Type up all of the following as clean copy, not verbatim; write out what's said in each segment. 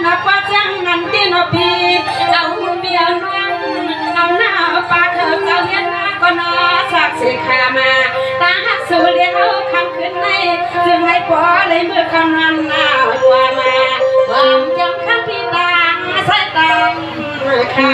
นับว่าจังนั้นที่นพีเอาเบียร์น้องเอาหน้าปากเธอเจ้าเลี้ยงก็นอสักสิขามาตาหักสู่เลี้ยวคำขึ้นในจึงให้ปอเลยเมื่อคำนั้นหน้าหัวมาความจำคำที่ตาใส่ตาขา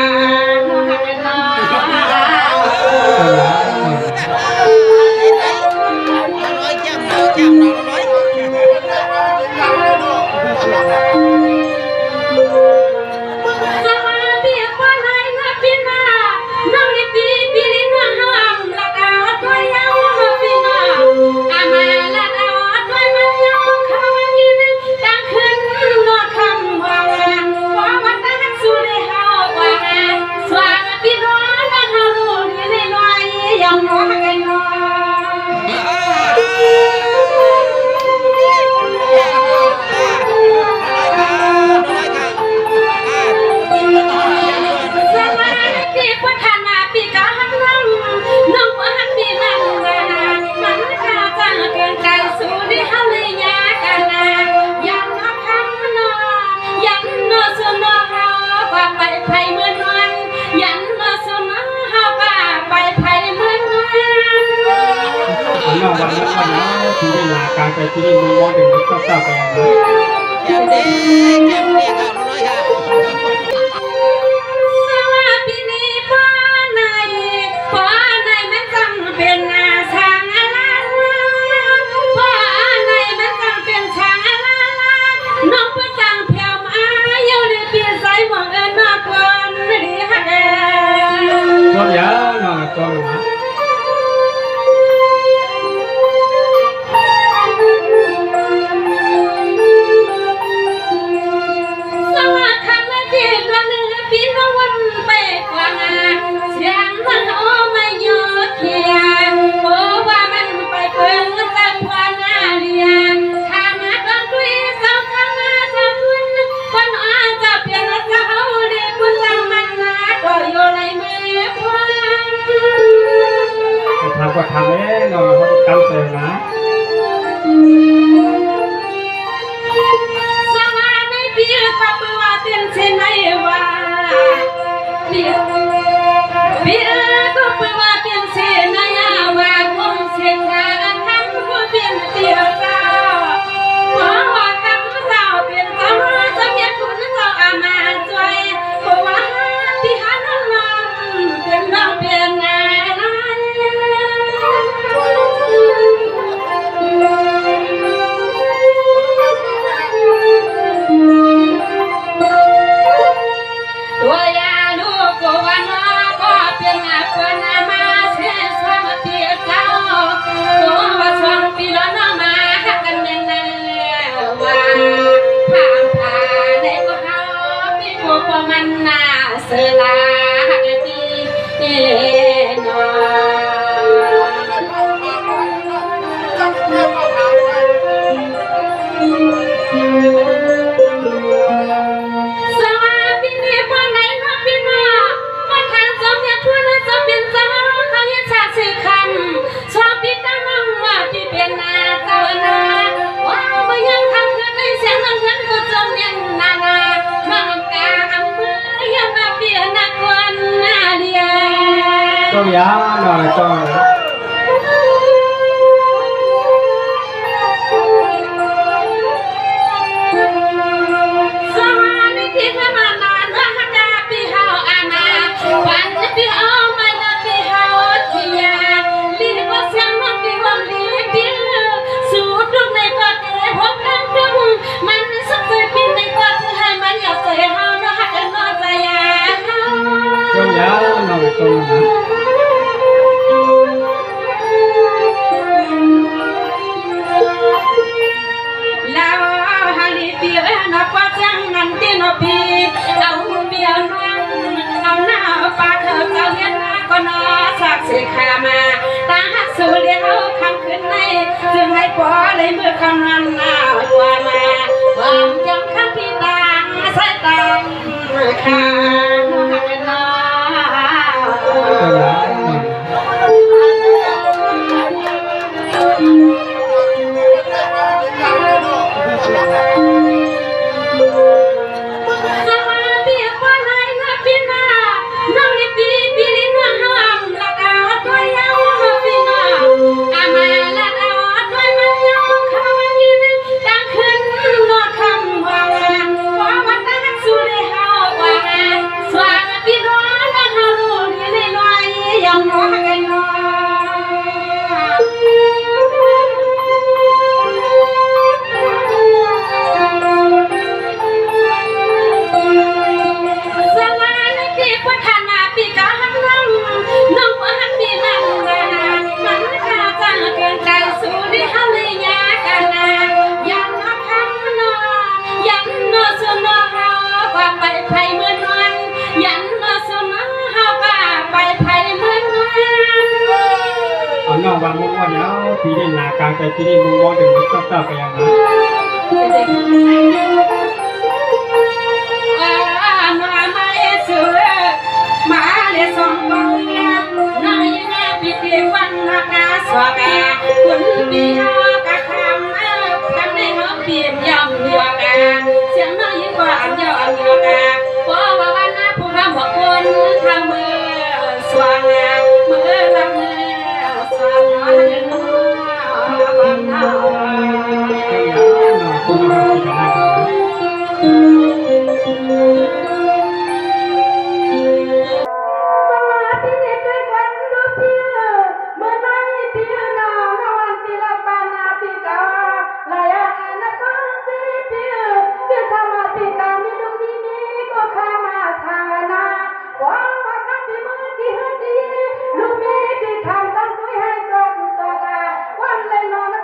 นอกวันนั้นวันนั้นที่ได้ลาการไปที่นี่มึงมองถึงมันก็เศร้าไปอย่างไรเก็บดีเก็บดีค่ะน้อยค่ะสวัสดีนี่พ่อในมันจังเป็นช้างอะไรพ่อในมันจังเป็นช้างอะไรน้องพ่อจังเพียวมาอยู่ในเปียใส่หมวกนอกคนดีฮักน้องยาวน้องตัวหนูก็ทำเองเนาะเขาจำเสร็จนะสมาในปีกับว่าเต็มเช่นไหนว่าปีก็เปว่าเต็มเช่นไหนว่าคงเสียงานทำก็เป็นเตียวเจ้าเพราะว่าคำเจ้าเป็นเจ้าจะเมียคุณเจ้าอามาช่วยเพราะว่าที่หันหลังเป็นน้องเป็นนายตัวยาลูกก็ว่าน้อก็เป็นคนมาเสียสมเตียเจ้าตัวว่าสองปีแล้วน้องมาหักกันแน่นแล้วว่าผ่านผ่านในก็หาปีโกมันน่าเสียลาหักดีน้อต้องยาวหน่อยต้องสิขามาตาหักสู่เลี้ยวคำขึ้นในจึงให้ปอเลยเมื่อคำนั้นหน้าหัวมาความจำคำที่ตาใส่ตาขา แต่ที่นี่มึงมองถึงมึงต้องกล้าไปยังไงมาเสือมาเลสองกองเลี้ยงนายแม่ปิดวันนากาสวากาคุณปีฮากะคำกันในหัวเปลี่ยนยำเหือกาเสียงน้อยยิ่งกว่าอันยอดเหือกาเพราะว่าวันน้าผู้ทำหัวคนทำมือสว่างมือละมือสว่างวันน้าคุณมาทำที่กันHãy subscribe cho kênh Ghiền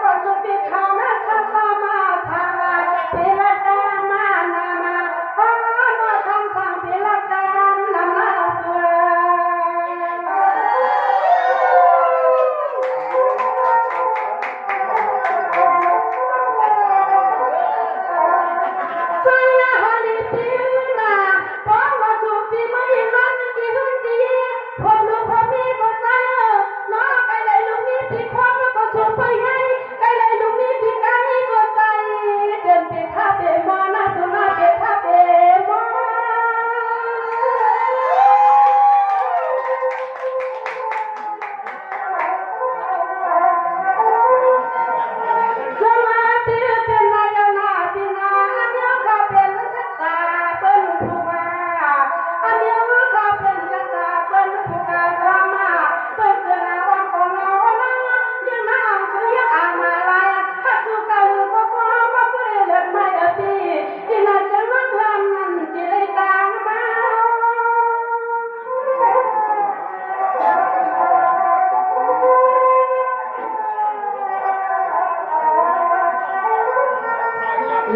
Mì Gõ để không bỏ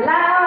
lỡ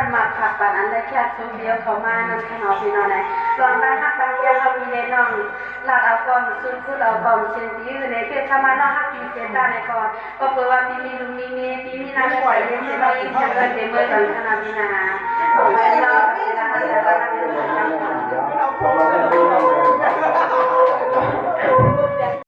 นมาขับปันอันได้แค่สูเดียวเขามานั่นขนมพี่น้องไหนลองได้ฮักบางเดียวเขามีในน้องลาดเอากอมซุนพูดเอากอมเชนตีอยู่ในเพื่อทำมาน้องฮักปีเซต้าในก่อนก็เปิดว่าปีมีลุงมีปีมีนาปล่อยเลี้ยงเรายิ่งจะเกิดเมื่อตอนขนาดนี้นะผมไม่เล่าแต่ละ